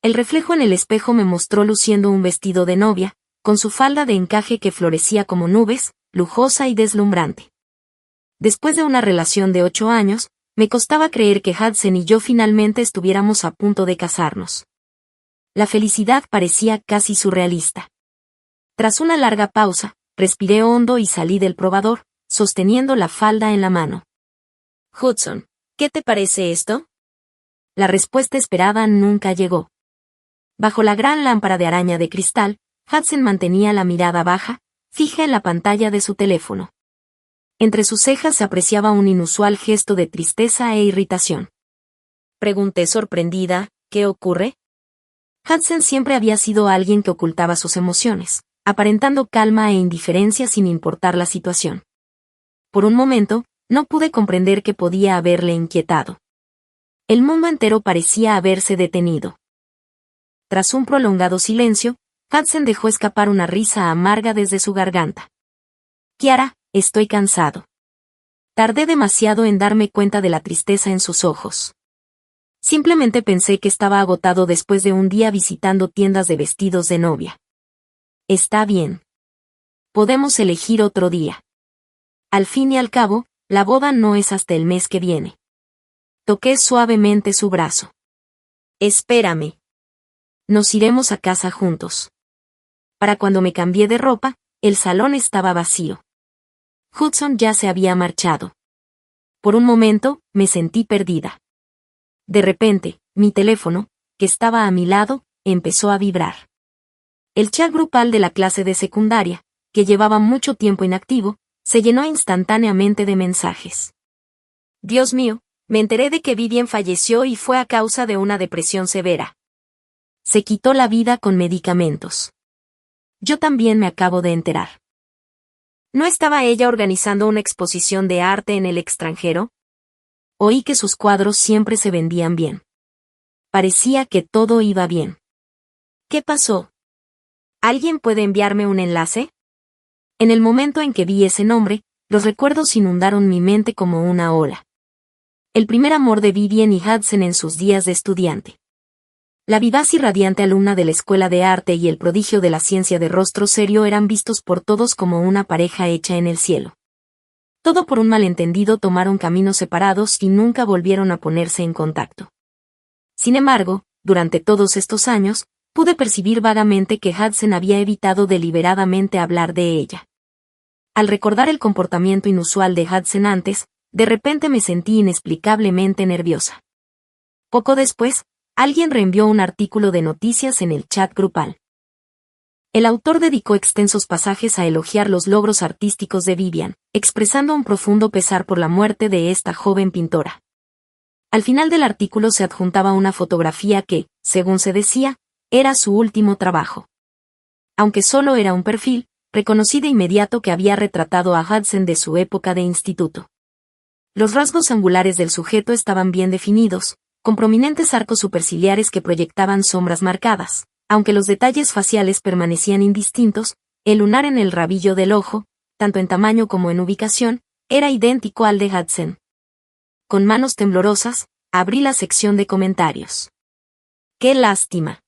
El reflejo en el espejo me mostró luciendo un vestido de novia, con su falda de encaje que florecía como nubes, lujosa y deslumbrante. Después de una relación de 8 años, me costaba creer que Hudson y yo finalmente estuviéramos a punto de casarnos. La felicidad parecía casi surrealista. Tras una larga pausa, respiré hondo y salí del probador, sosteniendo la falda en la mano. Hudson, ¿qué te parece esto? La respuesta esperada nunca llegó. Bajo la gran lámpara de araña de cristal, Hudson mantenía la mirada baja, fija en la pantalla de su teléfono. Entre sus cejas se apreciaba un inusual gesto de tristeza e irritación. Pregunté sorprendida, ¿qué ocurre? Hudson siempre había sido alguien que ocultaba sus emociones, aparentando calma e indiferencia sin importar la situación. Por un momento, no pude comprender qué podía haberle inquietado. El mundo entero parecía haberse detenido. Tras un prolongado silencio, Hudson dejó escapar una risa amarga desde su garganta. Kiara, estoy cansado. Tardé demasiado en darme cuenta de la tristeza en sus ojos. Simplemente pensé que estaba agotado después de un día visitando tiendas de vestidos de novia. Está bien. Podemos elegir otro día. Al fin y al cabo, la boda no es hasta el mes que viene. Toqué suavemente su brazo. Espérame. Nos iremos a casa juntos. Para cuando me cambié de ropa, el salón estaba vacío. Hudson ya se había marchado. Por un momento, me sentí perdida. De repente, mi teléfono, que estaba a mi lado, empezó a vibrar. El chat grupal de la clase de secundaria, que llevaba mucho tiempo inactivo, se llenó instantáneamente de mensajes. Dios mío, me enteré de que Vivian falleció y fue a causa de una depresión severa. Se quitó la vida con medicamentos. Yo también me acabo de enterar. ¿No estaba ella organizando una exposición de arte en el extranjero? Oí que sus cuadros siempre se vendían bien. Parecía que todo iba bien. ¿Qué pasó? ¿Alguien puede enviarme un enlace? En el momento en que vi ese nombre, los recuerdos inundaron mi mente como una ola. El primer amor de Vivian y Hudson en sus días de estudiante. La vivaz y radiante alumna de la escuela de arte y el prodigio de la ciencia de rostro serio eran vistos por todos como una pareja hecha en el cielo. Todo por un malentendido tomaron caminos separados y nunca volvieron a ponerse en contacto. Sin embargo, durante todos estos años, pude percibir vagamente que Hudson había evitado deliberadamente hablar de ella. Al recordar el comportamiento inusual de Hudson antes, de repente me sentí inexplicablemente nerviosa. Poco después, alguien reenvió un artículo de noticias en el chat grupal. El autor dedicó extensos pasajes a elogiar los logros artísticos de Vivian, expresando un profundo pesar por la muerte de esta joven pintora. Al final del artículo se adjuntaba una fotografía que, según se decía, era su último trabajo. Aunque solo era un perfil, reconocí de inmediato que había retratado a Hudson de su época de instituto. Los rasgos angulares del sujeto estaban bien definidos, con prominentes arcos superciliares que proyectaban sombras marcadas. Aunque los detalles faciales permanecían indistintos, el lunar en el rabillo del ojo, tanto en tamaño como en ubicación, era idéntico al de Hudson. Con manos temblorosas, abrí la sección de comentarios. ¡Qué lástima!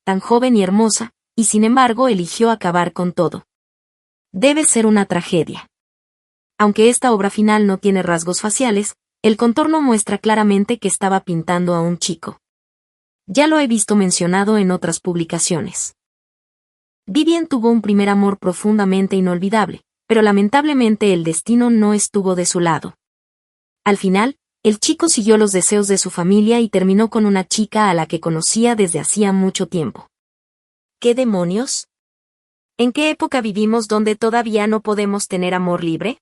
Tan joven y hermosa, y sin embargo eligió acabar con todo. Debe ser una tragedia. Aunque esta obra final no tiene rasgos faciales, el contorno muestra claramente que estaba pintando a un chico. Ya lo he visto mencionado en otras publicaciones. Vivian tuvo un primer amor profundamente inolvidable, pero lamentablemente el destino no estuvo de su lado. Al final, el chico siguió los deseos de su familia y terminó con una chica a la que conocía desde hacía mucho tiempo. ¿Qué demonios? ¿En qué época vivimos donde todavía no podemos tener amor libre?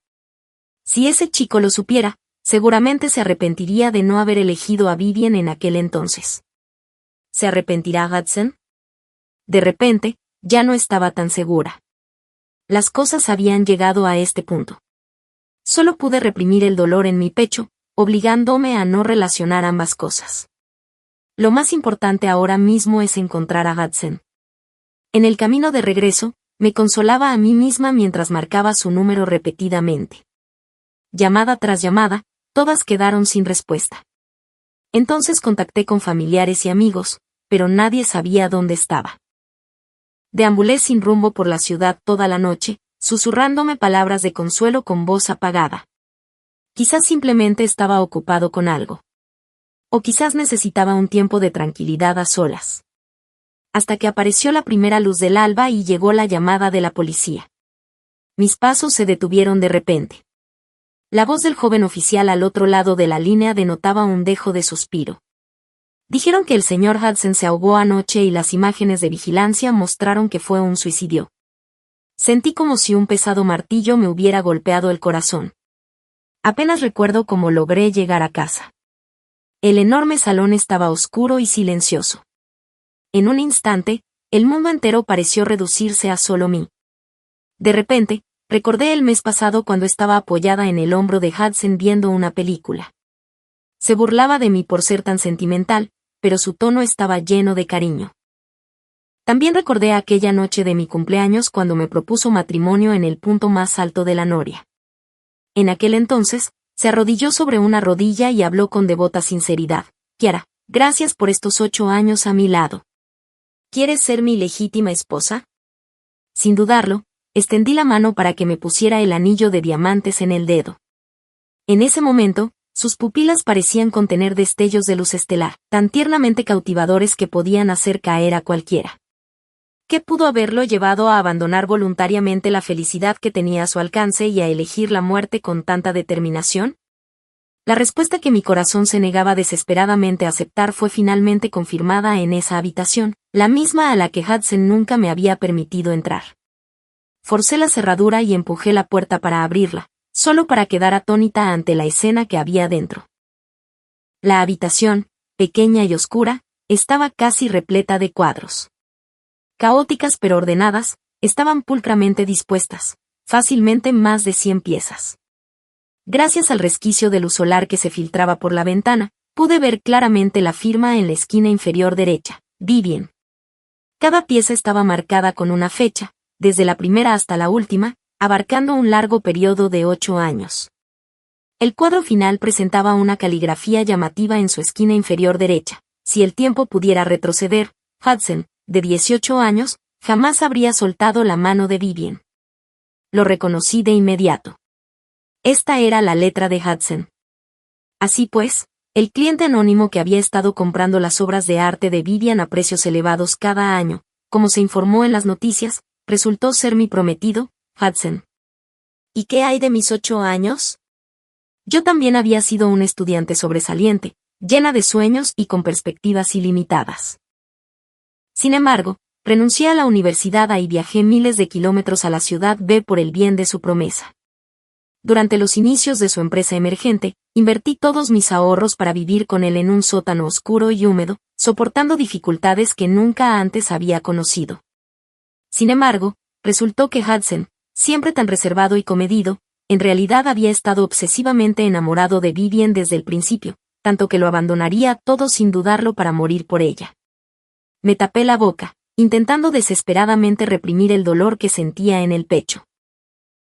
Si ese chico lo supiera, seguramente se arrepentiría de no haber elegido a Vivian en aquel entonces. ¿Se arrepentirá Hudson? De repente, ya no estaba tan segura. Las cosas habían llegado a este punto. Solo pude reprimir el dolor en mi pecho, obligándome a no relacionar ambas cosas. Lo más importante ahora mismo es encontrar a Hudson. En el camino de regreso, me consolaba a mí misma mientras marcaba su número repetidamente. Llamada tras llamada, todas quedaron sin respuesta. Entonces contacté con familiares y amigos, pero nadie sabía dónde estaba. Deambulé sin rumbo por la ciudad toda la noche, susurrándome palabras de consuelo con voz apagada. Quizás simplemente estaba ocupado con algo. O quizás necesitaba un tiempo de tranquilidad a solas. Hasta que apareció la primera luz del alba y llegó la llamada de la policía. Mis pasos se detuvieron de repente. La voz del joven oficial al otro lado de la línea denotaba un dejo de suspiro. Dijeron que el señor Hudson se ahogó anoche y las imágenes de vigilancia mostraron que fue un suicidio. Sentí como si un pesado martillo me hubiera golpeado el corazón. Apenas recuerdo cómo logré llegar a casa. El enorme salón estaba oscuro y silencioso. En un instante, el mundo entero pareció reducirse a solo mí. De repente, recordé el mes pasado cuando estaba apoyada en el hombro de Hudson viendo una película. Se burlaba de mí por ser tan sentimental, pero su tono estaba lleno de cariño. También recordé aquella noche de mi cumpleaños cuando me propuso matrimonio en el punto más alto de la noria. En aquel entonces, se arrodilló sobre una rodilla y habló con devota sinceridad. Kiara, gracias por estos 8 años a mi lado. ¿Quieres ser mi legítima esposa? Sin dudarlo, extendí la mano para que me pusiera el anillo de diamantes en el dedo. En ese momento, sus pupilas parecían contener destellos de luz estelar, tan tiernamente cautivadores que podían hacer caer a cualquiera. ¿Qué pudo haberlo llevado a abandonar voluntariamente la felicidad que tenía a su alcance y a elegir la muerte con tanta determinación? La respuesta que mi corazón se negaba desesperadamente a aceptar fue finalmente confirmada en esa habitación, la misma a la que Hudson nunca me había permitido entrar. Forcé la cerradura y empujé la puerta para abrirla, solo para quedar atónita ante la escena que había dentro. La habitación, pequeña y oscura, estaba casi repleta de cuadros. Caóticas pero ordenadas, estaban pulcramente dispuestas, fácilmente más de 100 piezas. Gracias al resquicio de luz solar que se filtraba por la ventana, pude ver claramente la firma en la esquina inferior derecha, Vivian. Cada pieza estaba marcada con una fecha, desde la primera hasta la última, abarcando un largo periodo de 8 años. El cuadro final presentaba una caligrafía llamativa en su esquina inferior derecha. Si el tiempo pudiera retroceder, Hudson, de 18 años, jamás habría soltado la mano de Vivian. Lo reconocí de inmediato. Esta era la letra de Hudson. Así pues, el cliente anónimo que había estado comprando las obras de arte de Vivian a precios elevados cada año, como se informó en las noticias, resultó ser mi prometido, Hudson. ¿Y qué hay de mis 8 años? Yo también había sido un estudiante sobresaliente, llena de sueños y con perspectivas ilimitadas. Sin embargo, renuncié a la universidad y viajé miles de kilómetros a la ciudad B por el bien de su promesa. Durante los inicios de su empresa emergente, invertí todos mis ahorros para vivir con él en un sótano oscuro y húmedo, soportando dificultades que nunca antes había conocido. Sin embargo, resultó que Hudson, siempre tan reservado y comedido, en realidad había estado obsesivamente enamorado de Vivian desde el principio, tanto que lo abandonaría todo sin dudarlo para morir por ella. Me tapé la boca, intentando desesperadamente reprimir el dolor que sentía en el pecho.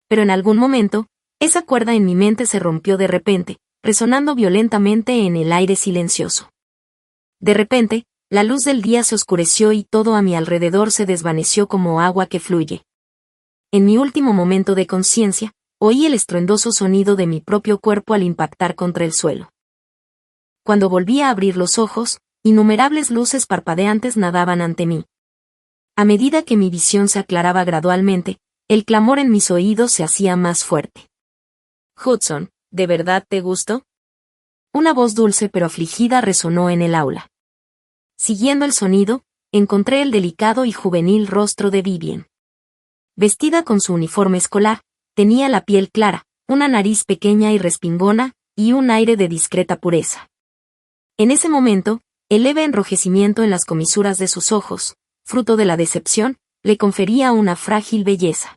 Pero en algún momento, esa cuerda en mi mente se rompió de repente, resonando violentamente en el aire silencioso. De repente, la luz del día se oscureció y todo a mi alrededor se desvaneció como agua que fluye. En mi último momento de conciencia, oí el estruendoso sonido de mi propio cuerpo al impactar contra el suelo. Cuando volví a abrir los ojos, innumerables luces parpadeantes nadaban ante mí. A medida que mi visión se aclaraba gradualmente, el clamor en mis oídos se hacía más fuerte. Hudson, ¿de verdad te gustó? Una voz dulce pero afligida resonó en el aula. Siguiendo el sonido, encontré el delicado y juvenil rostro de Vivian. Vestida con su uniforme escolar, tenía la piel clara, una nariz pequeña y respingona, y un aire de discreta pureza. En ese momento, el leve enrojecimiento en las comisuras de sus ojos, fruto de la decepción, le confería una frágil belleza.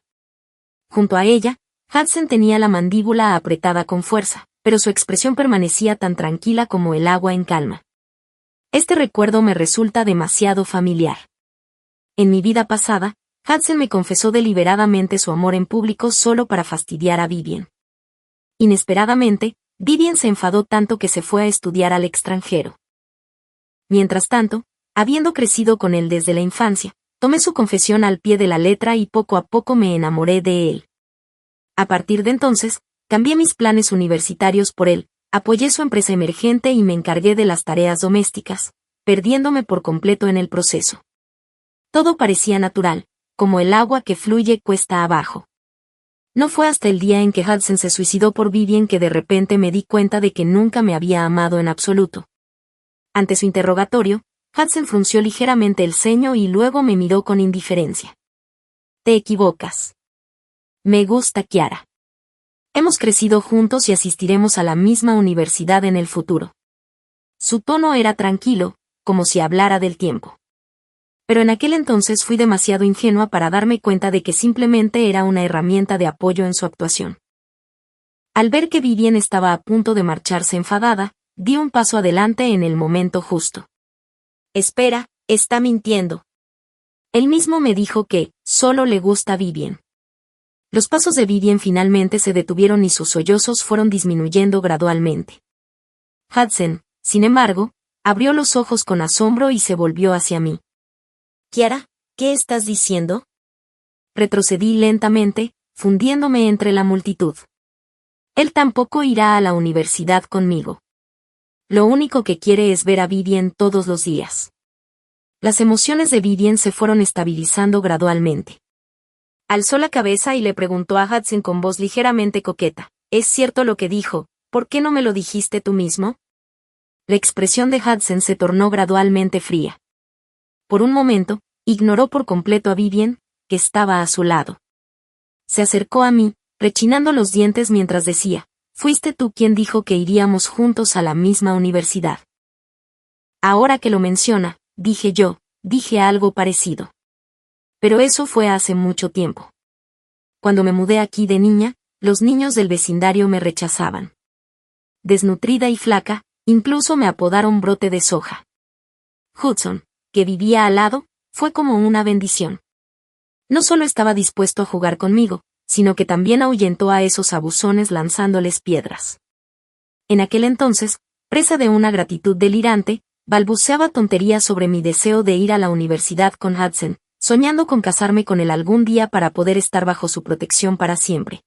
Junto a ella, Hudson tenía la mandíbula apretada con fuerza, pero su expresión permanecía tan tranquila como el agua en calma. Este recuerdo me resulta demasiado familiar. En mi vida pasada, Hudson me confesó deliberadamente su amor en público solo para fastidiar a Vivian. Inesperadamente, Vivian se enfadó tanto que se fue a estudiar al extranjero. Mientras tanto, Habiendo crecido con él desde la infancia, tomé su confesión al pie de la letra y poco a poco me enamoré de él. A partir de entonces, cambié mis planes universitarios por él, apoyé su empresa emergente y me encargué de las tareas domésticas, perdiéndome por completo en el proceso. Todo parecía natural, como el agua que fluye cuesta abajo. No fue hasta el día en que Hudson se suicidó por Vivian que de repente me di cuenta de que nunca me había amado en absoluto. Ante su interrogatorio, Hudson frunció ligeramente el ceño y luego me miró con indiferencia. Te equivocas. Me gusta Kiara. Hemos crecido juntos y asistiremos a la misma universidad en el futuro. Su tono era tranquilo, como si hablara del tiempo. Pero en aquel entonces fui demasiado ingenua para darme cuenta de que simplemente era una herramienta de apoyo en su actuación. Al ver que Vivian estaba a punto de marcharse enfadada, di un paso adelante en el momento justo. Espera, está mintiendo. Él mismo me dijo que solo le gusta a Vivian. Los pasos de Vivian finalmente se detuvieron y sus sollozos fueron disminuyendo gradualmente. Hudson, sin embargo, abrió los ojos con asombro y se volvió hacia mí. Kiara, ¿qué estás diciendo? Retrocedí lentamente, fundiéndome entre la multitud. Él tampoco irá a la universidad conmigo. Lo único que quiere es ver a Vivian todos los días. Las emociones de Vivian se fueron estabilizando gradualmente. Alzó la cabeza y le preguntó a Hudson con voz ligeramente coqueta, ¿es cierto lo que dijo? ¿Por qué no me lo dijiste tú mismo? La expresión de Hudson se tornó gradualmente fría. Por un momento, ignoró por completo a Vivian, que estaba a su lado. Se acercó a mí, rechinando los dientes mientras decía, fuiste tú quien dijo que iríamos juntos a la misma universidad. Ahora que lo menciona, dije algo parecido. Pero eso fue hace mucho tiempo. Cuando me mudé aquí de niña, los niños del vecindario me rechazaban. Desnutrida y flaca, incluso me apodaron brote de soja. Hudson, que vivía al lado, fue como una bendición. No solo estaba dispuesto a jugar conmigo, sino que también ahuyentó a esos abusones lanzándoles piedras. En aquel entonces, presa de una gratitud delirante, balbuceaba tonterías sobre mi deseo de ir a la universidad con Hudson, soñando con casarme con él algún día para poder estar bajo su protección para siempre.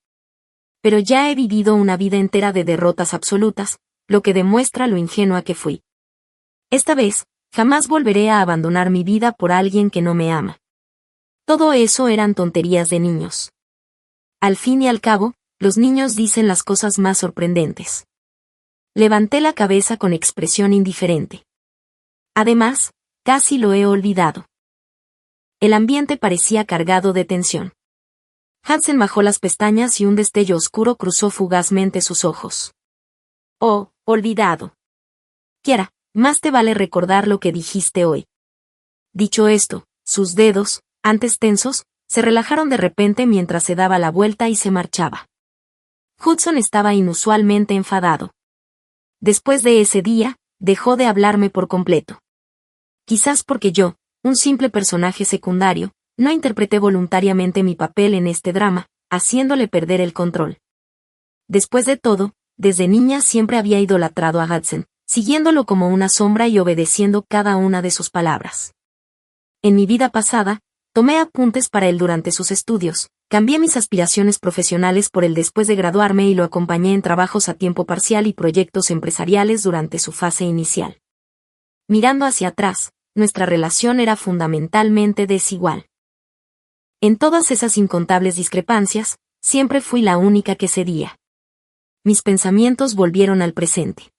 Pero ya he vivido una vida entera de derrotas absolutas, lo que demuestra lo ingenua que fui. Esta vez, jamás volveré a abandonar mi vida por alguien que no me ama. Todo eso eran tonterías de niños. Al fin y al cabo, los niños dicen las cosas más sorprendentes. Levanté la cabeza con expresión indiferente. Además, casi lo he olvidado. El ambiente parecía cargado de tensión. Hudson bajó las pestañas y un destello oscuro cruzó fugazmente sus ojos. Oh, olvidado. Kiara, más te vale recordar lo que dijiste hoy. Dicho esto, sus dedos, antes tensos, se relajaron de repente mientras se daba la vuelta y se marchaba. Hudson estaba inusualmente enfadado. Después de ese día, dejó de hablarme por completo. Quizás porque yo, un simple personaje secundario, no interpreté voluntariamente mi papel en este drama, haciéndole perder el control. Después de todo, desde niña siempre había idolatrado a Hudson, siguiéndolo como una sombra y obedeciendo cada una de sus palabras. En mi vida pasada, tomé apuntes para él durante sus estudios, cambié mis aspiraciones profesionales por él después de graduarme y lo acompañé en trabajos a tiempo parcial y proyectos empresariales durante su fase inicial. Mirando hacia atrás, nuestra relación era fundamentalmente desigual. En todas esas incontables discrepancias, siempre fui la única que cedía. Mis pensamientos volvieron al presente.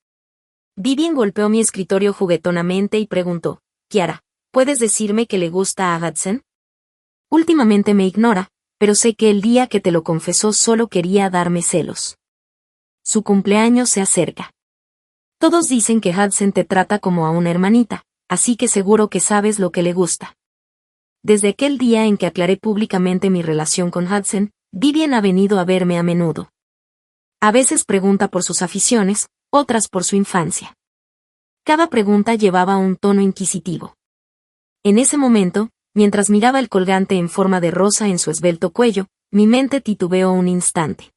Vivian golpeó mi escritorio juguetonamente y preguntó, Kiara, ¿puedes decirme que le gusta a Hudson? Últimamente me ignora, pero sé que el día que te lo confesó solo quería darme celos. Su cumpleaños se acerca. Todos dicen que Hudson te trata como a una hermanita, así que seguro que sabes lo que le gusta. Desde aquel día en que aclaré públicamente mi relación con Hudson, Vivian ha venido a verme a menudo. A veces pregunta por sus aficiones, otras por su infancia. Cada pregunta llevaba un tono inquisitivo. En ese momento, mientras miraba el colgante en forma de rosa en su esbelto cuello, mi mente titubeó un instante.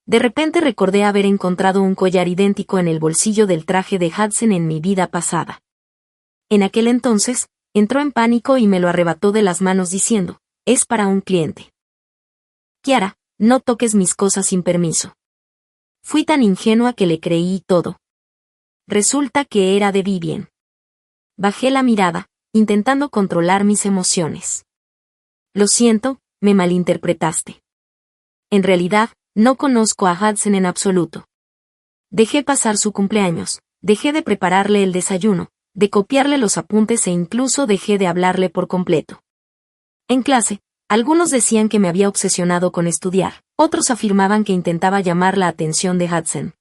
De repente recordé haber encontrado un collar idéntico en el bolsillo del traje de Hudson en mi vida pasada. En aquel entonces, entró en pánico y me lo arrebató de las manos diciendo, «Es para un cliente». «Kiara, no toques mis cosas sin permiso». Fui tan ingenua que le creí todo. Resulta que era de Vivien. Bajé la mirada, intentando controlar mis emociones. «Lo siento, me malinterpretaste. En realidad, no conozco a Hudson en absoluto. Dejé pasar su cumpleaños, dejé de prepararle el desayuno, de copiarle los apuntes e incluso dejé de hablarle por completo. En clase, algunos decían que me había obsesionado con estudiar, otros afirmaban que intentaba llamar la atención de Hudson.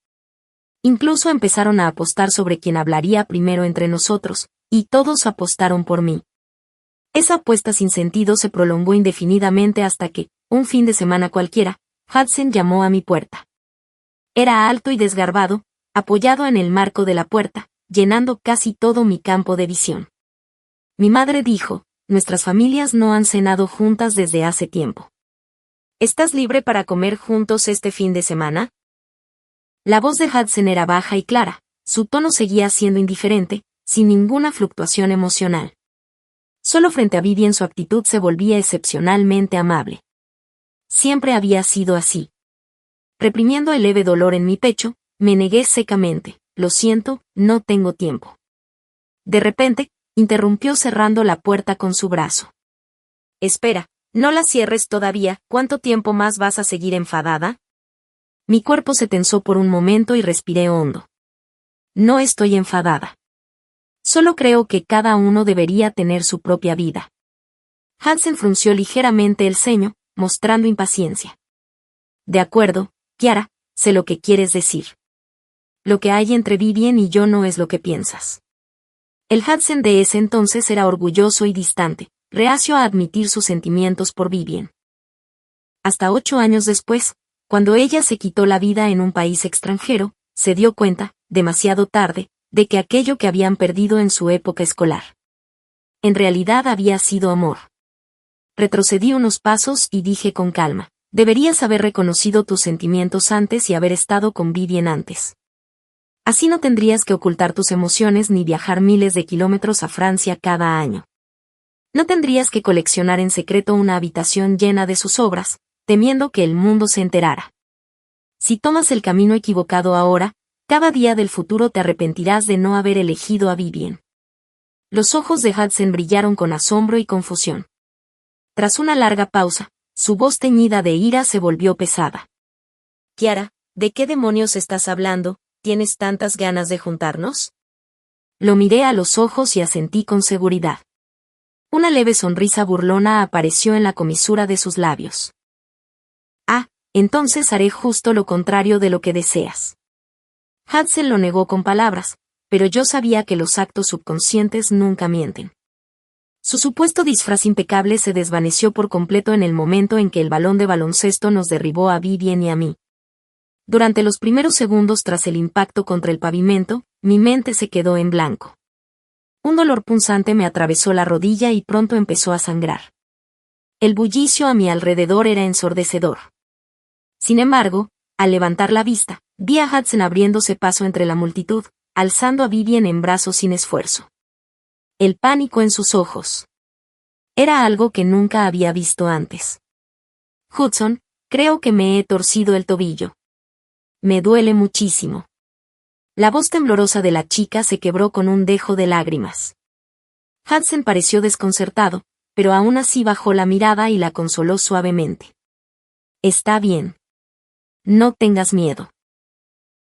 Incluso empezaron a apostar sobre quién hablaría primero entre nosotros, y todos apostaron por mí. Esa apuesta sin sentido se prolongó indefinidamente hasta que, un fin de semana cualquiera, Hudson llamó a mi puerta. Era alto y desgarbado, apoyado en el marco de la puerta, llenando casi todo mi campo de visión. Mi madre dijo, «Nuestras familias no han cenado juntas desde hace tiempo. ¿Estás libre para comer juntos este fin de semana?» La voz de Hudson era baja y clara, su tono seguía siendo indiferente, sin ninguna fluctuación emocional. Solo frente a Vivien su actitud se volvía excepcionalmente amable. Siempre había sido así. Reprimiendo el leve dolor en mi pecho, me negué secamente, «Lo siento, no tengo tiempo». De repente, interrumpió cerrando la puerta con su brazo. «Espera, no la cierres todavía, ¿cuánto tiempo más vas a seguir enfadada?» Mi cuerpo se tensó por un momento y respiré hondo. No estoy enfadada. Solo creo que cada uno debería tener su propia vida. Hudson frunció ligeramente el ceño, mostrando impaciencia. «De acuerdo, Kiara, sé lo que quieres decir. Lo que hay entre Vivien y yo no es lo que piensas». El Hudson de ese entonces era orgulloso y distante, reacio a admitir sus sentimientos por Vivien. Hasta 8 años después, cuando ella se quitó la vida en un país extranjero, se dio cuenta, demasiado tarde, de que aquello que habían perdido en su época escolar. En realidad había sido amor. Retrocedí unos pasos y dije con calma, «Deberías haber reconocido tus sentimientos antes y haber estado con Vivien antes. Así no tendrías que ocultar tus emociones ni viajar miles de kilómetros a Francia cada año. No tendrías que coleccionar en secreto una habitación llena de sus obras, temiendo que el mundo se enterara. Si tomas el camino equivocado ahora, cada día del futuro te arrepentirás de no haber elegido a Vivien». Los ojos de Hudson brillaron con asombro y confusión. Tras una larga pausa, su voz teñida de ira se volvió pesada. «Kiara, ¿de qué demonios estás hablando? ¿Tienes tantas ganas de juntarnos?» Lo miré a los ojos y asentí con seguridad. Una leve sonrisa burlona apareció en la comisura de sus labios. «Ah, entonces haré justo lo contrario de lo que deseas». Hudson lo negó con palabras, pero yo sabía que los actos subconscientes nunca mienten. Su supuesto disfraz impecable se desvaneció por completo en el momento en que el balón de baloncesto nos derribó a Vivien y a mí. Durante los primeros segundos tras el impacto contra el pavimento, mi mente se quedó en blanco. Un dolor punzante me atravesó la rodilla y pronto empezó a sangrar. El bullicio a mi alrededor era ensordecedor. Sin embargo, al levantar la vista, vi a Hudson abriéndose paso entre la multitud, alzando a Vivien en brazos sin esfuerzo. El pánico en sus ojos. Era algo que nunca había visto antes. «Hudson, creo que me he torcido el tobillo. Me duele muchísimo». La voz temblorosa de la chica se quebró con un dejo de lágrimas. Hudson pareció desconcertado, pero aún así bajó la mirada y la consoló suavemente. «Está bien. No tengas miedo».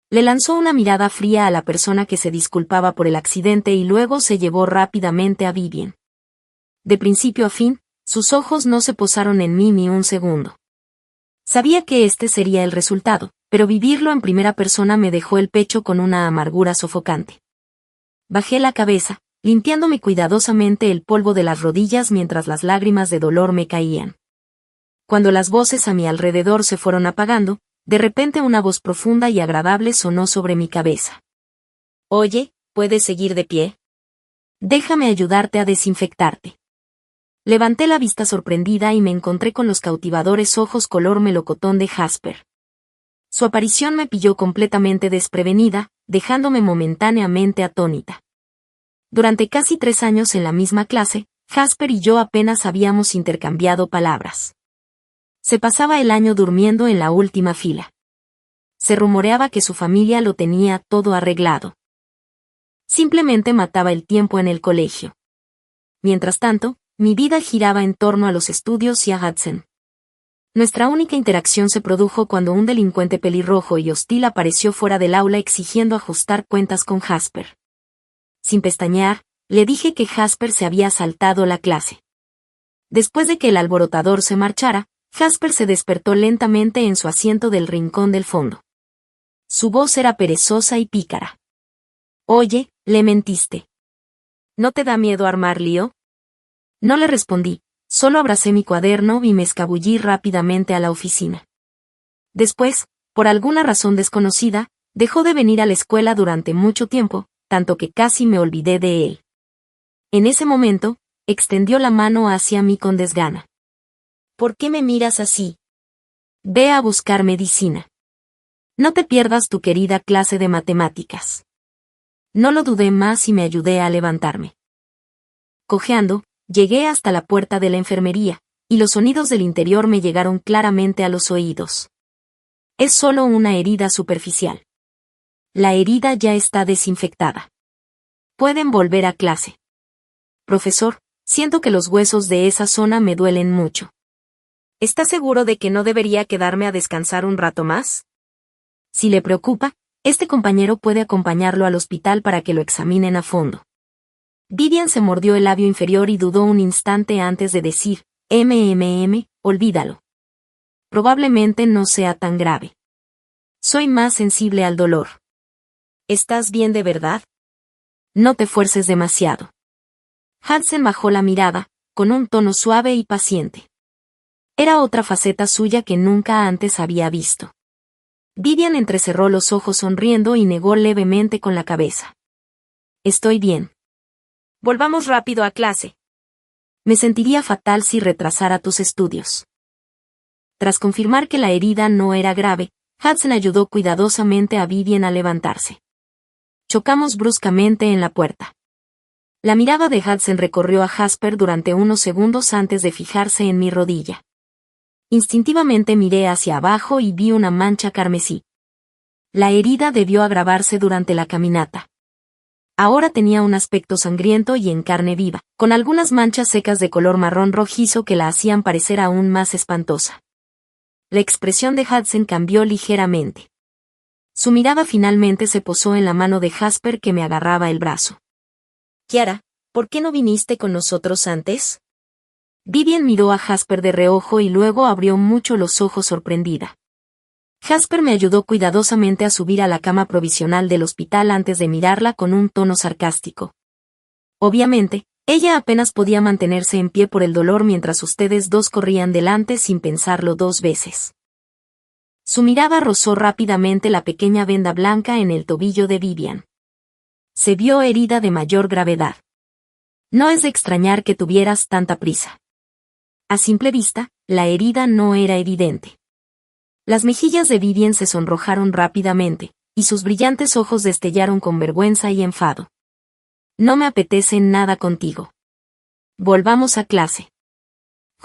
Le lanzó una mirada fría a la persona que se disculpaba por el accidente y luego se llevó rápidamente a Vivien. De principio a fin, sus ojos no se posaron en mí ni un segundo. Sabía que este sería el resultado, pero vivirlo en primera persona me dejó el pecho con una amargura sofocante. Bajé la cabeza, limpiándome cuidadosamente el polvo de las rodillas mientras las lágrimas de dolor me caían. Cuando las voces a mi alrededor se fueron apagando, de repente una voz profunda y agradable sonó sobre mi cabeza. «Oye, ¿puedes seguir de pie? Déjame ayudarte a desinfectarte». Levanté la vista sorprendida y me encontré con los cautivadores ojos color melocotón de Jasper. Su aparición me pilló completamente desprevenida, dejándome momentáneamente atónita. Durante casi 3 años en la misma clase, Jasper y yo apenas habíamos intercambiado palabras. Se pasaba el año durmiendo en la última fila. Se rumoreaba que su familia lo tenía todo arreglado. Simplemente mataba el tiempo en el colegio. Mientras tanto, mi vida giraba en torno a los estudios y a Hudson. Nuestra única interacción se produjo cuando un delincuente pelirrojo y hostil apareció fuera del aula exigiendo ajustar cuentas con Jasper. Sin pestañear, le dije que Jasper se había saltado la clase. Después de que el alborotador se marchara, Jasper se despertó lentamente en su asiento del rincón del fondo. Su voz era perezosa y pícara. «Oye, le mentiste. ¿No te da miedo armar lío?» No le respondí, solo abracé mi cuaderno y me escabullí rápidamente a la oficina. Después, por alguna razón desconocida, dejó de venir a la escuela durante mucho tiempo, tanto que casi me olvidé de él. En ese momento, extendió la mano hacia mí con desgana. «¿Por qué me miras así? Ve a buscar medicina. No te pierdas tu querida clase de matemáticas». No lo dudé más y me ayudé a levantarme. Cojeando, llegué hasta la puerta de la enfermería, y los sonidos del interior me llegaron claramente a los oídos. «Es solo una herida superficial. La herida ya está desinfectada. Pueden volver a clase». «Profesor, siento que los huesos de esa zona me duelen mucho». «¿Está seguro de que no debería quedarme a descansar un rato más?» «Si le preocupa, este compañero puede acompañarlo al hospital para que lo examinen a fondo». Vivian se mordió el labio inferior y dudó un instante antes de decir, olvídalo. Probablemente no sea tan grave. Soy más sensible al dolor. ¿Estás bien de verdad? No te fuerces demasiado. Hudson bajó la mirada, con un tono suave y paciente. Era otra faceta suya que nunca antes había visto. Vivian entrecerró los ojos sonriendo y negó levemente con la cabeza. Estoy bien. Volvamos rápido a clase. Me sentiría fatal si retrasara tus estudios. Tras confirmar que la herida no era grave, Hudson ayudó cuidadosamente a Vivian a levantarse. Chocamos bruscamente en la puerta. La mirada de Hudson recorrió a Jasper durante unos segundos antes de fijarse en mi rodilla. Instintivamente miré hacia abajo y vi una mancha carmesí. La herida debió agravarse durante la caminata. Ahora tenía un aspecto sangriento y en carne viva, con algunas manchas secas de color marrón rojizo que la hacían parecer aún más espantosa. La expresión de Hudson cambió ligeramente. Su mirada finalmente se posó en la mano de Jasper que me agarraba el brazo. «Kiara, ¿por qué no viniste con nosotros antes?» Vivian miró a Jasper de reojo y luego abrió mucho los ojos sorprendida. Jasper me ayudó cuidadosamente a subir a la cama provisional del hospital antes de mirarla con un tono sarcástico. Obviamente, ella apenas podía mantenerse en pie por el dolor mientras ustedes dos corrían delante sin pensarlo 2 veces. Su mirada rozó rápidamente la pequeña venda blanca en el tobillo de Vivian. Se vio herida de mayor gravedad. No es de extrañar que tuvieras tanta prisa. A simple vista, la herida no era evidente. Las mejillas de Vivian se sonrojaron rápidamente, y sus brillantes ojos destellaron con vergüenza y enfado. «No me apetece nada contigo. Volvamos a clase».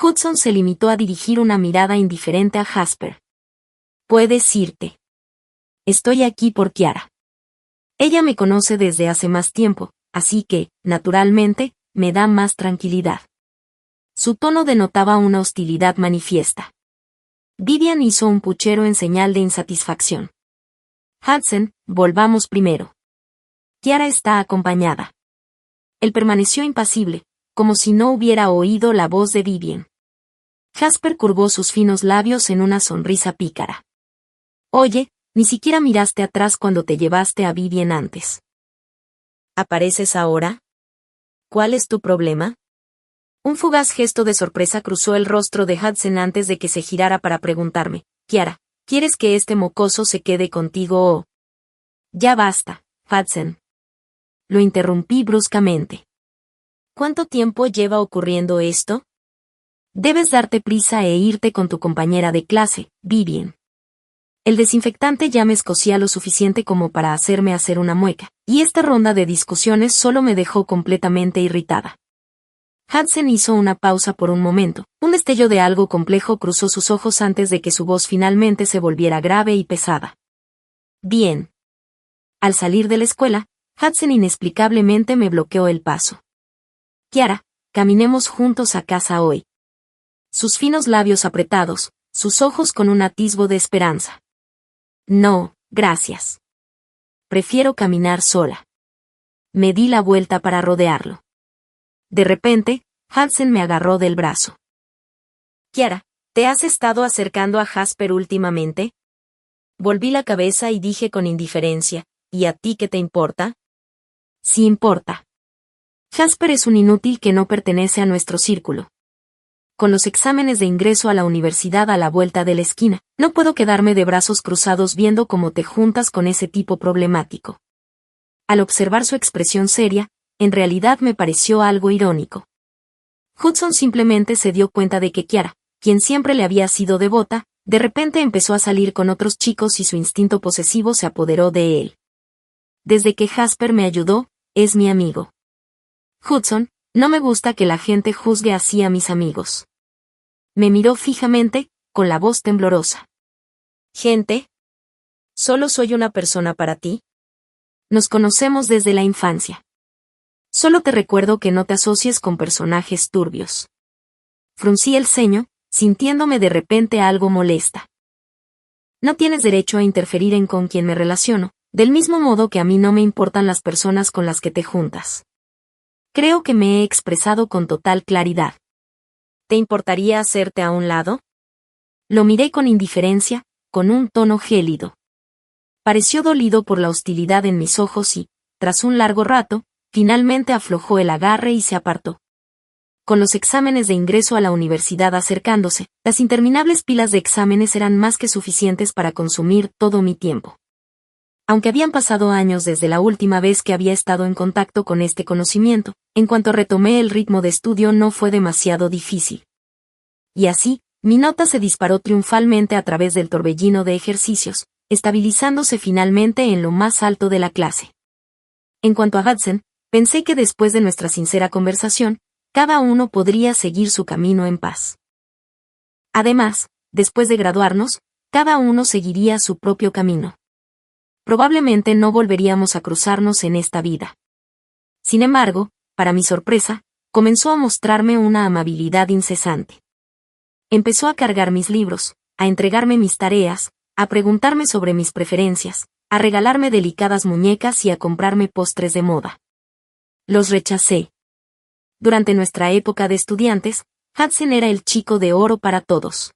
Hudson se limitó a dirigir una mirada indiferente a Jasper. «Puedes irte. Estoy aquí por Kiara. Ella me conoce desde hace más tiempo, así que, naturalmente, me da más tranquilidad». Su tono denotaba una hostilidad manifiesta. Vivian hizo un puchero en señal de insatisfacción. «Hudson, volvamos primero. Kiara está acompañada». Él permaneció impasible, como si no hubiera oído la voz de Vivian. Jasper curvó sus finos labios en una sonrisa pícara. «Oye, ni siquiera miraste atrás cuando te llevaste a Vivian antes. ¿Apareces ahora? ¿Cuál es tu problema?» Un fugaz gesto de sorpresa cruzó el rostro de Hudson antes de que se girara para preguntarme, «Kiara, ¿quieres que este mocoso se quede contigo o...?» «Ya basta, Hudson». Lo interrumpí bruscamente. «¿Cuánto tiempo lleva ocurriendo esto?» «Debes darte prisa e irte con tu compañera de clase, Vivian». El desinfectante ya me escocía lo suficiente como para hacerme hacer una mueca, y esta ronda de discusiones solo me dejó completamente irritada. Hudson hizo una pausa por un momento. Un destello de algo complejo cruzó sus ojos antes de que su voz finalmente se volviera grave y pesada. Bien. Al salir de la escuela, Hudson inexplicablemente me bloqueó el paso. Kiara, caminemos juntos a casa hoy. Sus finos labios apretados, sus ojos con un atisbo de esperanza. No, gracias. Prefiero caminar sola. Me di la vuelta para rodearlo. De repente, Hudson me agarró del brazo. Kiara, ¿te has estado acercando a Jasper últimamente? Volví la cabeza y dije con indiferencia, ¿y a ti qué te importa? Sí importa. Jasper es un inútil que no pertenece a nuestro círculo. Con los exámenes de ingreso a la universidad a la vuelta de la esquina, no puedo quedarme de brazos cruzados viendo cómo te juntas con ese tipo problemático. Al observar su expresión seria, en realidad me pareció algo irónico. Hudson simplemente se dio cuenta de que Kiara, quien siempre le había sido devota, de repente empezó a salir con otros chicos y su instinto posesivo se apoderó de él. Desde que Jasper me ayudó, es mi amigo. Hudson, no me gusta que la gente juzgue así a mis amigos. Me miró fijamente, con la voz temblorosa. ¿Gente? ¿Solo soy una persona para ti? Nos conocemos desde la infancia. Solo te recuerdo que no te asocies con personajes turbios. Fruncí el ceño, sintiéndome de repente algo molesta. No tienes derecho a interferir en con quien me relaciono, del mismo modo que a mí no me importan las personas con las que te juntas. Creo que me he expresado con total claridad. ¿Te importaría hacerte a un lado? Lo miré con indiferencia, con un tono gélido. Pareció dolido por la hostilidad en mis ojos y, tras un largo rato, finalmente aflojó el agarre y se apartó. Con los exámenes de ingreso a la universidad acercándose, las interminables pilas de exámenes eran más que suficientes para consumir todo mi tiempo. Aunque habían pasado años desde la última vez que había estado en contacto con este conocimiento, en cuanto retomé el ritmo de estudio no fue demasiado difícil. Y así, mi nota se disparó triunfalmente a través del torbellino de ejercicios, estabilizándose finalmente en lo más alto de la clase. En cuanto a Hudson, pensé que después de nuestra sincera conversación, cada uno podría seguir su camino en paz. Además, después de graduarnos, cada uno seguiría su propio camino. Probablemente no volveríamos a cruzarnos en esta vida. Sin embargo, para mi sorpresa, comenzó a mostrarme una amabilidad incesante. Empezó a cargar mis libros, a entregarme mis tareas, a preguntarme sobre mis preferencias, a regalarme delicadas muñecas y a comprarme postres de moda. Los rechacé. Durante nuestra época de estudiantes, Hudson era el chico de oro para todos.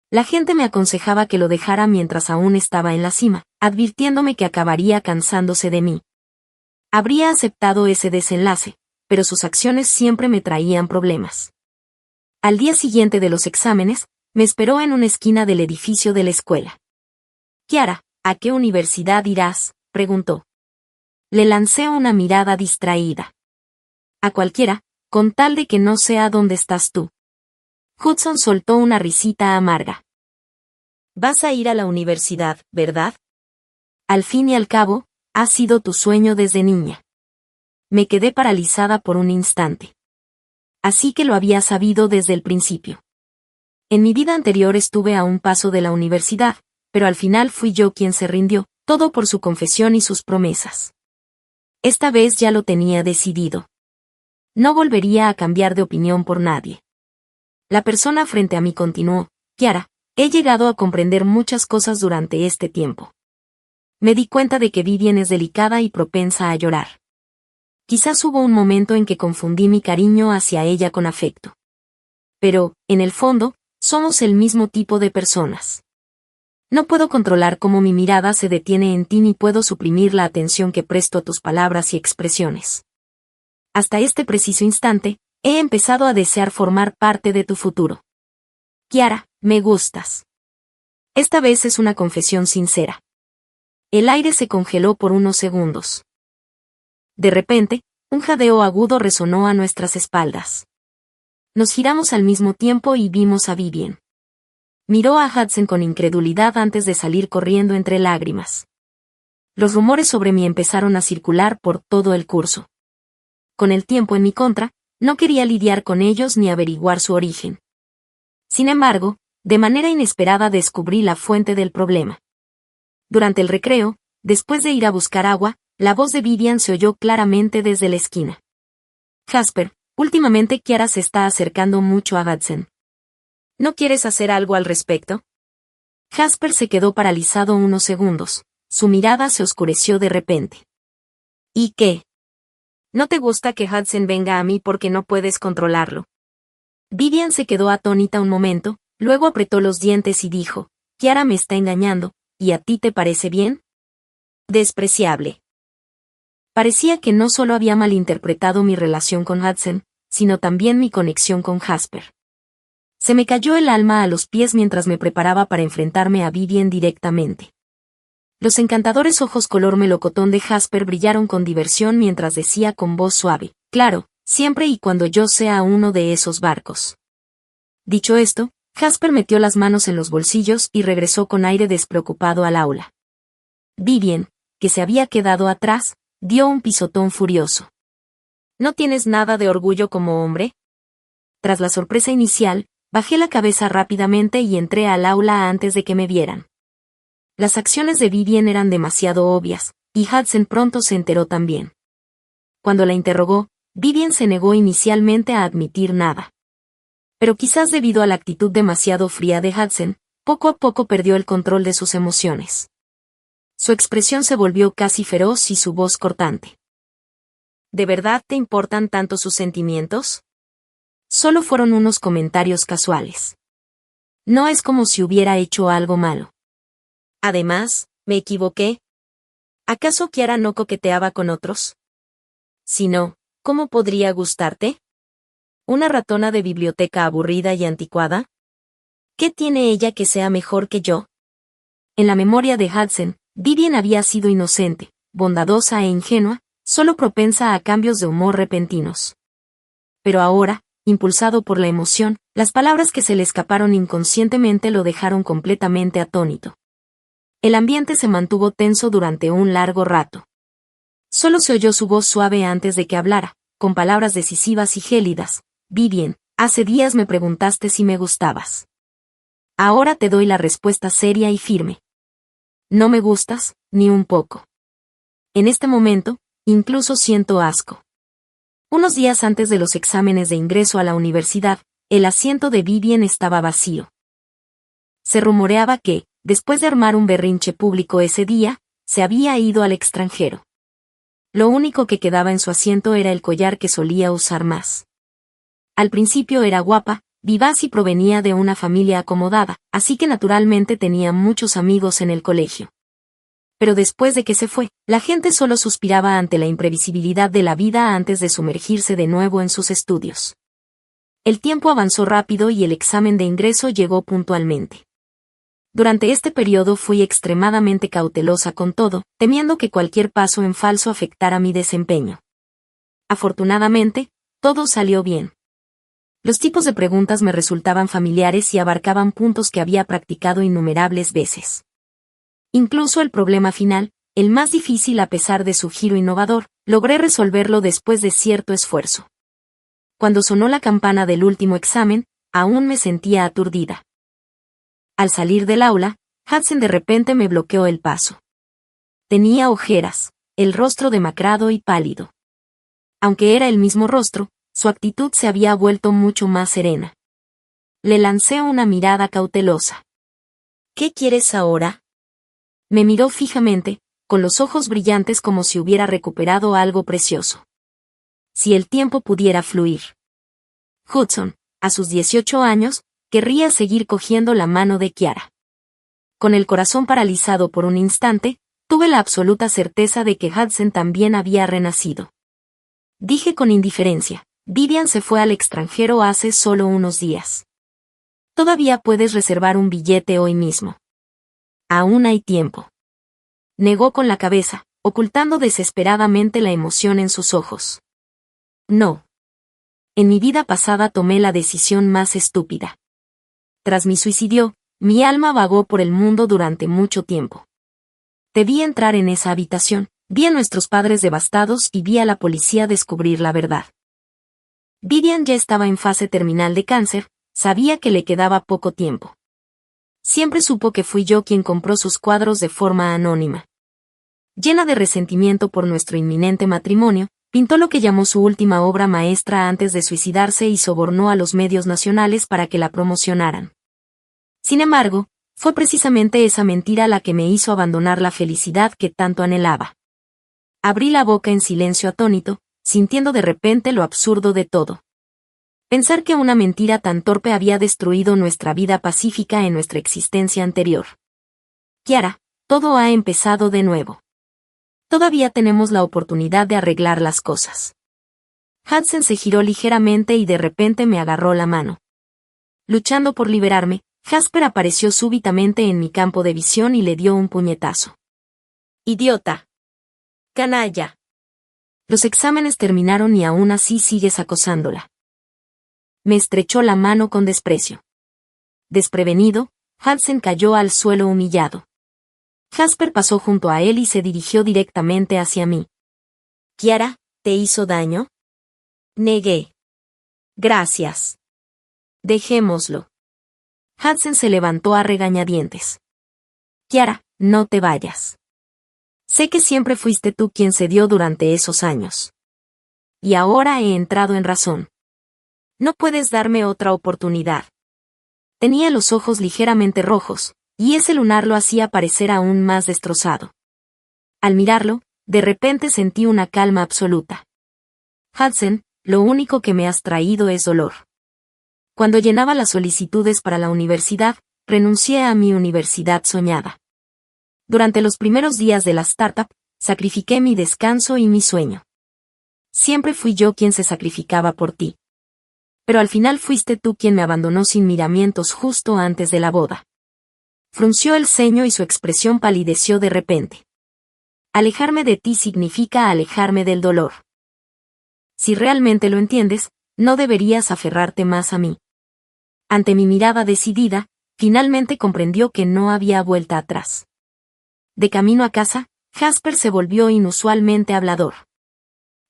La gente me aconsejaba que lo dejara mientras aún estaba en la cima, advirtiéndome que acabaría cansándose de mí. Habría aceptado ese desenlace, pero sus acciones siempre me traían problemas. Al día siguiente de los exámenes, me esperó en una esquina del edificio de la escuela. Kiara, ¿a qué universidad irás?, preguntó. Le lancé una mirada distraída. A cualquiera, con tal de que no sea donde estás tú. Hudson soltó una risita amarga. Vas a ir a la universidad, ¿verdad? Al fin y al cabo, ha sido tu sueño desde niña. Me quedé paralizada por un instante. Así que lo había sabido desde el principio. En mi vida anterior estuve a un paso de la universidad, pero al final fui yo quien se rindió, todo por su confesión y sus promesas. Esta vez ya lo tenía decidido. No volvería a cambiar de opinión por nadie. La persona frente a mí continuó, Kiara, he llegado a comprender muchas cosas durante este tiempo. Me di cuenta de que Vivian es delicada y propensa a llorar. Quizás hubo un momento en que confundí mi cariño hacia ella con afecto. Pero, en el fondo, somos el mismo tipo de personas. No puedo controlar cómo mi mirada se detiene en ti ni puedo suprimir la atención que presto a tus palabras y expresiones. Hasta este preciso instante, he empezado a desear formar parte de tu futuro. Kiara, me gustas. Esta vez es una confesión sincera. El aire se congeló por unos segundos. De repente, un jadeo agudo resonó a nuestras espaldas. Nos giramos al mismo tiempo y vimos a Vivian. Miró a Hudson con incredulidad antes de salir corriendo entre lágrimas. Los rumores sobre mí empezaron a circular por todo el curso. Con el tiempo en mi contra, no quería lidiar con ellos ni averiguar su origen. Sin embargo, de manera inesperada descubrí la fuente del problema. Durante el recreo, después de ir a buscar agua, la voz de Vivian se oyó claramente desde la esquina. Jasper, últimamente Kiara se está acercando mucho a Hudson. ¿No quieres hacer algo al respecto? Jasper se quedó paralizado unos segundos. Su mirada se oscureció de repente. ¿Y qué? ¿No te gusta que Hudson venga a mí porque no puedes controlarlo? Vivian se quedó atónita un momento, luego apretó los dientes y dijo, Kiara me está engañando, ¿y a ti te parece bien? Despreciable. Parecía que no solo había malinterpretado mi relación con Hudson, sino también mi conexión con Jasper. Se me cayó el alma a los pies mientras me preparaba para enfrentarme a Vivian directamente. Los encantadores ojos color melocotón de Jasper brillaron con diversión mientras decía con voz suave, claro, siempre y cuando yo sea uno de esos barcos. Dicho esto, Jasper metió las manos en los bolsillos y regresó con aire despreocupado al aula. Vivian, que se había quedado atrás, dio un pisotón furioso. ¿No tienes nada de orgullo como hombre? Tras la sorpresa inicial, bajé la cabeza rápidamente y entré al aula antes de que me vieran. Las acciones de Vivian eran demasiado obvias, y Hudson pronto se enteró también. Cuando la interrogó, Vivian se negó inicialmente a admitir nada. Pero quizás debido a la actitud demasiado fría de Hudson, poco a poco perdió el control de sus emociones. Su expresión se volvió casi feroz y su voz cortante. ¿De verdad te importan tanto sus sentimientos? Solo fueron unos comentarios casuales. No es como si hubiera hecho algo malo. Además, ¿me equivoqué? ¿Acaso Kiara no coqueteaba con otros? Si no, ¿cómo podría gustarte? ¿Una ratona de biblioteca aburrida y anticuada? ¿Qué tiene ella que sea mejor que yo? En la memoria de Hudson, Vivian había sido inocente, bondadosa e ingenua, solo propensa a cambios de humor repentinos. Pero ahora, impulsado por la emoción, las palabras que se le escaparon inconscientemente lo dejaron completamente atónito. El ambiente se mantuvo tenso durante un largo rato. Solo se oyó su voz suave antes de que hablara, con palabras decisivas y gélidas. Vivian, hace días me preguntaste si me gustabas. Ahora te doy la respuesta seria y firme. No me gustas, ni un poco. En este momento, incluso siento asco. Unos días antes de los exámenes de ingreso a la universidad, el asiento de Vivian estaba vacío. Se rumoreaba que, después de armar un berrinche público ese día, se había ido al extranjero. Lo único que quedaba en su asiento era el collar que solía usar más. Al principio era guapa, vivaz y provenía de una familia acomodada, así que naturalmente tenía muchos amigos en el colegio. Pero después de que se fue, la gente solo suspiraba ante la imprevisibilidad de la vida antes de sumergirse de nuevo en sus estudios. El tiempo avanzó rápido y el examen de ingreso llegó puntualmente. Durante este periodo fui extremadamente cautelosa con todo, temiendo que cualquier paso en falso afectara mi desempeño. Afortunadamente, todo salió bien. Los tipos de preguntas me resultaban familiares y abarcaban puntos que había practicado innumerables veces. Incluso el problema final, el más difícil a pesar de su giro innovador, logré resolverlo después de cierto esfuerzo. Cuando sonó la campana del último examen, aún me sentía aturdida. Al salir del aula, Hudson de repente me bloqueó el paso. Tenía ojeras, el rostro demacrado y pálido. Aunque era el mismo rostro, su actitud se había vuelto mucho más serena. Le lancé una mirada cautelosa. ¿Qué quieres ahora? Me miró fijamente, con los ojos brillantes como si hubiera recuperado algo precioso. Si el tiempo pudiera fluir. Hudson, a sus 18 años, querría seguir cogiendo la mano de Kiara. Con el corazón paralizado por un instante, tuve la absoluta certeza de que Hudson también había renacido. Dije con indiferencia, Vivian se fue al extranjero hace solo unos días. Todavía puedes reservar un billete hoy mismo. Aún hay tiempo. Negó con la cabeza, ocultando desesperadamente la emoción en sus ojos. No. En mi vida pasada tomé la decisión más estúpida. Tras mi suicidio, mi alma vagó por el mundo durante mucho tiempo. Te vi entrar en esa habitación, vi a nuestros padres devastados y vi a la policía descubrir la verdad. Vivian ya estaba en fase terminal de cáncer, sabía que le quedaba poco tiempo. Siempre supo que fui yo quien compró sus cuadros de forma anónima. Llena de resentimiento por nuestro inminente matrimonio, pintó lo que llamó su última obra maestra antes de suicidarse y sobornó a los medios nacionales para que la promocionaran. Sin embargo, fue precisamente esa mentira la que me hizo abandonar la felicidad que tanto anhelaba. Abrí la boca en silencio atónito, sintiendo de repente lo absurdo de todo. Pensar que una mentira tan torpe había destruido nuestra vida pacífica en nuestra existencia anterior. Kiara, todo ha empezado de nuevo. Todavía tenemos la oportunidad de arreglar las cosas. Hudson se giró ligeramente y de repente me agarró la mano. Luchando por liberarme, Jasper apareció súbitamente en mi campo de visión y le dio un puñetazo. ¡Idiota! ¡Canalla! Los exámenes terminaron y aún así sigues acosándola. Me estrechó la mano con desprecio. Desprevenido, Hudson cayó al suelo humillado. Jasper pasó junto a él y se dirigió directamente hacia mí. «Kiara, ¿te hizo daño?» Negué. «Gracias. Dejémoslo». Hudson se levantó a regañadientes. «Kiara, no te vayas. Sé que siempre fuiste tú quien cedió durante esos años. Y ahora he entrado en razón. No puedes darme otra oportunidad». Tenía los ojos ligeramente rojos, y ese lunar lo hacía parecer aún más destrozado. Al mirarlo, de repente sentí una calma absoluta. «Hudson, lo único que me has traído es dolor. Cuando llenaba las solicitudes para la universidad, renuncié a mi universidad soñada. Durante los primeros días de la startup, sacrifiqué mi descanso y mi sueño. Siempre fui yo quien se sacrificaba por ti. Pero al final fuiste tú quien me abandonó sin miramientos justo antes de la boda». Frunció el ceño y su expresión palideció de repente. «Alejarme de ti significa alejarme del dolor. Si realmente lo entiendes, no deberías aferrarte más a mí». Ante mi mirada decidida, finalmente comprendió que no había vuelta atrás. De camino a casa, Jasper se volvió inusualmente hablador.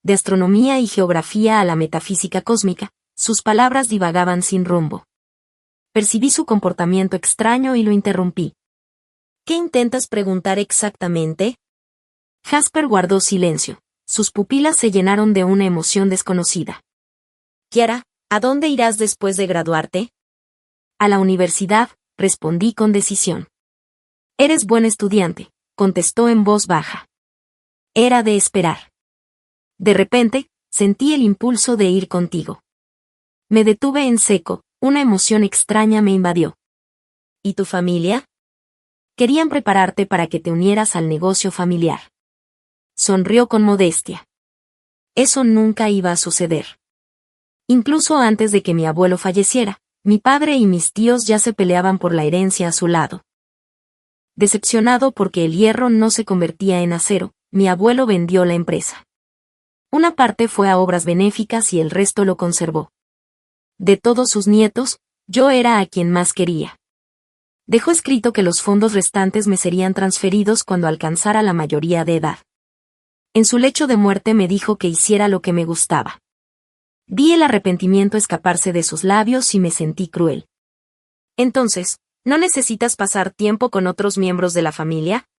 De astronomía y geografía a la metafísica cósmica, sus palabras divagaban sin rumbo. Percibí su comportamiento extraño y lo interrumpí. «¿Qué intentas preguntar exactamente?» Jasper guardó silencio. Sus pupilas se llenaron de una emoción desconocida. «Kiara, ¿a dónde irás después de graduarte?» «A la universidad», respondí con decisión. «Eres buen estudiante», contestó en voz baja. Era de esperar. De repente, sentí el impulso de ir contigo. Me detuve en seco, una emoción extraña me invadió. ¿Y tu familia? Querían prepararte para que te unieras al negocio familiar. Sonrió con modestia. Eso nunca iba a suceder. Incluso antes de que mi abuelo falleciera, mi padre y mis tíos ya se peleaban por la herencia a su lado. Decepcionado porque el hierro no se convertía en acero, mi abuelo vendió la empresa. Una parte fue a obras benéficas y el resto lo conservó. De todos sus nietos, yo era a quien más quería. Dejó escrito que los fondos restantes me serían transferidos cuando alcanzara la mayoría de edad. En su lecho de muerte me dijo que hiciera lo que me gustaba. Vi el arrepentimiento escaparse de sus labios y me sentí cruel. «Entonces, ¿no necesitas pasar tiempo con otros miembros de la familia?»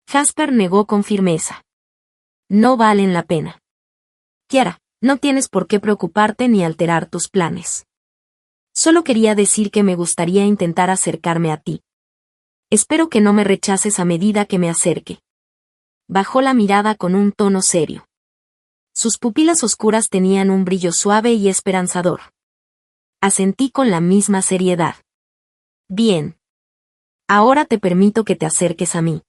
Jasper negó con firmeza. «No valen la pena. Kiara, no tienes por qué preocuparte ni alterar tus planes. Solo quería decir que me gustaría intentar acercarme a ti. Espero que no me rechaces a medida que me acerque». Bajó la mirada con un tono serio. Sus pupilas oscuras tenían un brillo suave y esperanzador. Asentí con la misma seriedad. «Bien. Ahora te permito que te acerques a mí».